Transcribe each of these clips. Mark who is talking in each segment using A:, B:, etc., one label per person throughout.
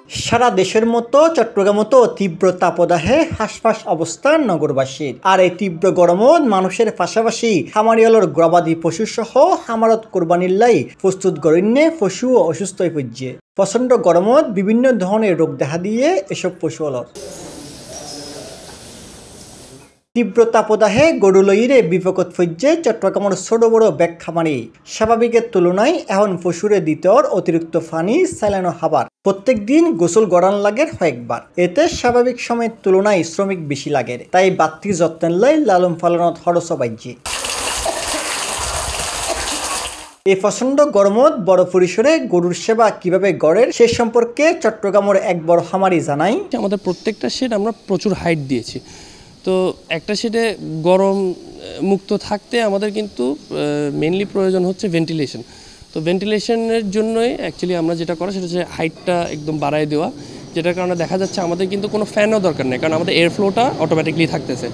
A: সারা দেশের মতো চট্টগ্রামতো তীব্র তাপদাহে হাঁসফাঁস অবস্থা নগরবাসীর। আর এই তীব্র গরমত মানুষের পাশাপাশি খামারিয়ালর গবাদি পশু সহ খামারত কোরবানির লাই প্রস্তুত গরণ্যে পশুও অসুস্থ হয়ে পড়ছে। প্রচণ্ড গরমত বিভিন্ন ধরনের রোগ দেখা দিয়ে এসব পশুয়ালর। তীব্র তাপদাহে গরু লইরে বিপকত ফজ্জে চট্টগ্রামের ছোট বড় ব্যাগ খামারি। স্বাভাবিকের তুলনায় এখন পশুরে দিতর অতিরিক্ত পানি চালানো হাবার প্রত্যেক দিন গোসল গড়ান লাগে কয়েকবার। এতে স্বাভাবিক সময়ের তুলনায় শ্রমিক বেশি লাগে, তাই বাড়তি যত্নের লাই লালন পালনত খরচ বাড়ছে। এই প্রচণ্ড গরমত বড় পরিসরে গরুর সেবা কিভাবে গড়ের সে সম্পর্কে চট্টগ্রামের এক বড় খামারি জানাই,
B: আমাদের প্রত্যেকটা শেড আমরা প্রচুর হাইট দিয়েছি। তো একটা শেডে গরম মুক্ত থাকতে আমাদের কিন্তু মেইনলি প্রয়োজন হচ্ছে ভেন্টিলেশন। তো ভেন্টিলেশনের জন্যই অ্যাকচুয়ালি আমরা যেটা করা সেটা হচ্ছে হাইটটা একদম বাড়ায় দেওয়া, যেটার কারণে দেখা যাচ্ছে আমাদের কিন্তু কোনো ফ্যানও দরকার নেই, কারণ আমাদের এয়ার ফ্লোটা অটোমেটিকলি থাকতেছে।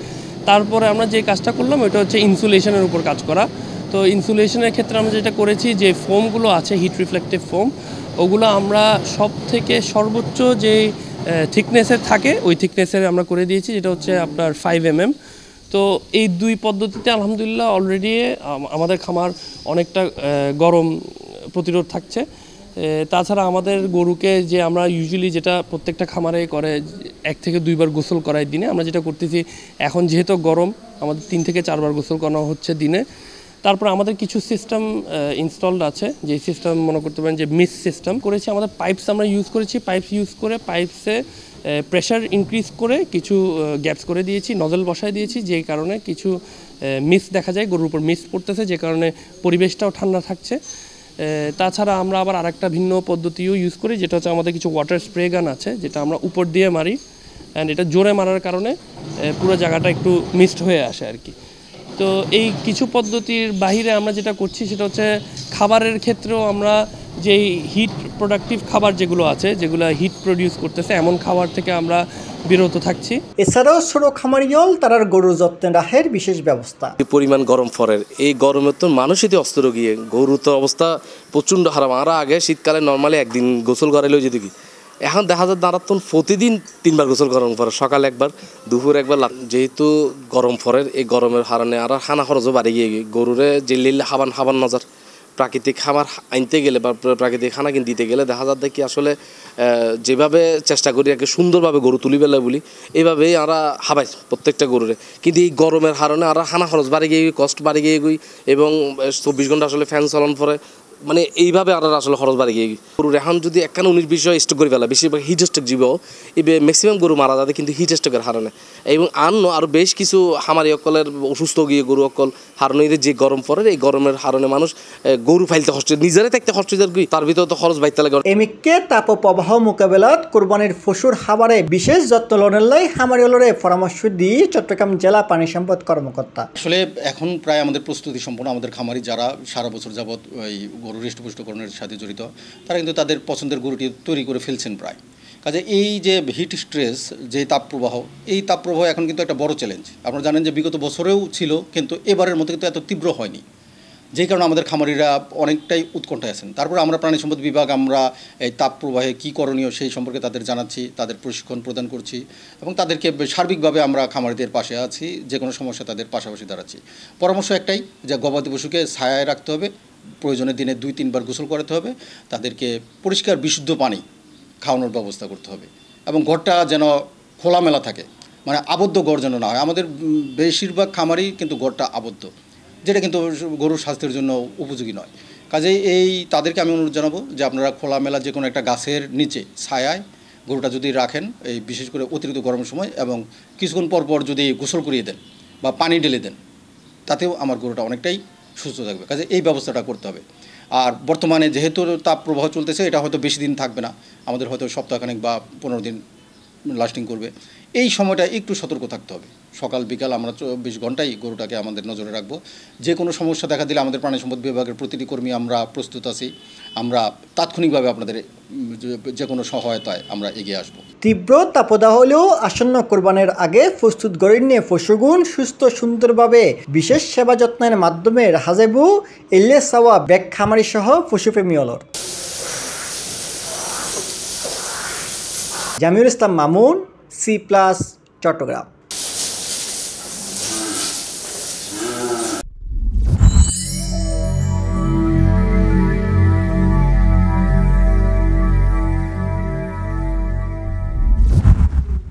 B: তারপরে আমরা যে কাজটা করলাম ওইটা হচ্ছে ইনসুলেশনের উপর কাজ করা। তো ইনসুলেশনের ক্ষেত্রে আমরা যেটা করেছি, যে ফোমগুলো আছে হিট রিফ্লেক্টিভ ফোম, ওগুলো আমরা সব থেকে সর্বোচ্চ যে থিকনেসের থাকে ওই থিকনেসের আমরা করে দিয়েছি, যেটা হচ্ছে আপনার 5 mm। তো এই দুই পদ্ধতিতে আলহামদুলিল্লাহ অলরেডি আমাদের খামার অনেকটা গরম প্রতিরোধ থাকছে। তাছাড়া আমাদের গরুকে যে আমরা ইউজুয়ালি যেটা প্রত্যেকটা খামারে করে 1 থেকে 2 বার গোসল করায় দিনে, আমরা যেটা করতেছি এখন যেহেতু গরম আমাদের 3 থেকে 4 বার গোসল করানো হচ্ছে দিনে। তারপর আমাদের কিছু সিস্টেম ইনস্টলড আছে, যে সিস্টেম মনে করতে পারেন যে মিস সিস্টেম করেছি। আমাদের পাইপস আমরা ইউজ করেছি, পাইপস ইউজ করে পাইপসে প্রেশার ইনক্রিজ করে কিছু গ্যাপস করে দিয়েছি, নজল বসায় দিয়েছি, যে কারণে কিছু মিস দেখা যায়, গরুর উপর মিস পড়তেছে, যে কারণে পরিবেশটাও ঠান্ডা থাকছে। তাছাড়া আমরা আবার আরেকটা ভিন্ন পদ্ধতিও ইউজ করি, যেটা হচ্ছে আমাদের কিছু ওয়াটার স্প্রে গান আছে, যেটা আমরা উপর দিয়ে মারি, অ্যান্ড এটা জোরে মারার কারণে পুরো জায়গাটা একটু মিস্ট হয়ে আসে আর কি। তো এই কিছু পদ্ধতির বাহিরে আমরা যেটা করছি সেটা হচ্ছে খাবারের ক্ষেত্রেও আমরা যেই হিট প্রোডাক্টিভ খাবার যেগুলো আছে, যেগুলো হিট প্রডিউস করতেছে, এমন খাবার থেকে আমরা বিরত থাকছি।
A: এছাড়াও ছোট খামারিয়াল তারার গরুর যত্নে রাখের বিশেষ ব্যবস্থা।
C: পরিমাণ গরম ফরের এই গরমে তো মানুষই তো অস্ত্র গিয়ে গরু তো অবস্থা প্রচণ্ড খারাপ। আমরা আগে শীতকালে নর্মালি একদিন গোসল করাইলেও যেত কি, এখন দেখা যায় দাঁড়াতন প্রতিদিন 3 বার গোসল গরম পরে, সকাল একবার দুপুর একবার। যেহেতু গরম ফরের এই গরমের কারণে আর খানা খরচও বাড়ি গিয়ে গরুরে যে লিল খাবার নজর প্রাকৃতিক খাবার আনতে গেলে বা প্রাকৃতিক খানা কিনে দিতে গেলে দেখা যায় কি আসলে যেভাবে চেষ্টা করি আর কি সুন্দরভাবে গরু তুলি বেলা বলি, এইভাবেই আমরা হাবাই প্রত্যেকটা গরুরে। কিন্তু এই গরমের কারণে আর খানা খরচ বাড়ি গিয়ে কষ্ট বাড়ি গিয়ে গই, এবং 24 ঘন্টা আসলে ফ্যান চালন পরে, মানে এইভাবে আর আসলে খরচ বাড়ি গিয়ে গরুর এখন যদি 19-20 স্টক করে ফেলা, বেশিরভাগ হিট স্টক জীব এই ম্যাক্সিমাম গরু মারা যাবে কিন্তু হিট স্টকের হারণে। এবং আরও বেশ কিছু খামারি অকলের অসুস্থ গিয়ে গরু অকল হারণের যে গরম পড়ে, এই গরমের হারণে মানুষ গরু ফাইলতে কষ্ট, নিজেরাই থাকতে কষ্ট গই, তার ভিতরে তো খরচ বাইতে লাগে।
A: এমিককে তাপ প্রবাহ মোকাবেলাত কোরবানির পশুর খাবারে বিশেষ যত্ন লনের লাই খামারিয়ালরে পরামর্শ দিয়ে চট্টগ্রাম জেলা পানি সম্পদ কর্মকর্তা।
D: আসলে এখন প্রায় আমাদের প্রস্তুতি সম্পন্ন। আমাদের খামারি যারা সারা বছর যাবৎ ওই গরু হৃষ্টপুষ্টকরণের সাথে জড়িত, তারা কিন্তু তাদের পছন্দের গরুটি তৈরি করে ফেলছেন প্রায়। কাজে এই যে হিট স্ট্রেস, যে তাপপ্রবাহ, এই তাপপ্রবাহ এখন কিন্তু একটা বড় চ্যালেঞ্জ। আপনারা জানেন যে বিগত বছরেও ছিল, কিন্তু এবারের মতো কিন্তু এত তীব্র হয়নি, যেই কারণে আমাদের খামারিরা অনেকটাই উৎকণ্ঠায় আছেন। তারপরে আমরা প্রাণী সম্পদ বিভাগ আমরা এই তাপপ্রবাহে কী করণীয় সেই সম্পর্কে তাদের জানাচ্ছি, তাদের প্রশিক্ষণ প্রদান করছি, এবং তাদেরকে সার্বিকভাবে আমরা খামারিদের পাশে আছি, যে কোনো সমস্যা তাদের পাশাপাশি দাঁড়াচ্ছি। পরামর্শ একটাই, যে গবাদি পশুকে ছায়ায় রাখতে হবে, প্রয়োজনে দিনে 2-3 বার গোসল করাতে হবে, তাদেরকে পরিষ্কার বিশুদ্ধ পানি খাওয়ানোর ব্যবস্থা করতে হবে, এবং ঘরটা যেন খোলামেলা থাকে, মানে আবদ্ধ ঘর যেন না হয়। আমাদের বেশিরভাগ খামারই কিন্তু ঘরটা আবদ্ধ, যেটা কিন্তু গরুর স্বাস্থ্যের জন্য উপযোগী নয়। কাজেই তাদেরকে আমি অনুরোধ জানাবো যে আপনারা খোলামেলা যে কোনো একটা গাছের নিচে ছায়ায় গরুটা যদি রাখেন, এই বিশেষ করে অতিরিক্ত গরমের সময়, এবং কিছুক্ষণ পর পর যদি গোসল করিয়ে দেন বা পানি ঢেলে দেন, তাতেও আমার গরুটা অনেকটাই সুস্থ থাকবে। কাজে এই ব্যবস্থাটা করতে হবে। আর বর্তমানে যেহেতু তাপ প্রবাহ চলতেছে, এটা হয়তো বেশি দিন থাকবে না, আমাদের হয়তো সপ্তাহখানেক বা 15 দিন লাস্টিং করবে। এই সময়টা একটু সতর্ক থাকতে হবে। সকাল বিকাল আমরা 24 ঘন্টাই গরুটাকে আমাদের নজরে রাখবো। যে কোনো সমস্যা দেখা দিলে আমাদের প্রাণী সম্পদ বিভাগের প্রতিটি কর্মী আমরা প্রস্তুত আছি, আমরা তাৎক্ষণিকভাবে আপনাদের যে কোনো সহায়তায় আমরা এগিয়ে আসব।
A: তীব্র তাপদাহ হলেও আসন্ন কোরবানের আগে প্রস্তুত গরণ্যে পশুগুণ সুস্থ সুন্দরভাবে বিশেষ সেবা যত্নের মাধ্যমে হাজেবু এলে সাওয়া ব্যাগ খামারি সহ পশুপ্রেমী অলর। জামিউল ইসলাম মামুন, C+ চট্টগ্রাম।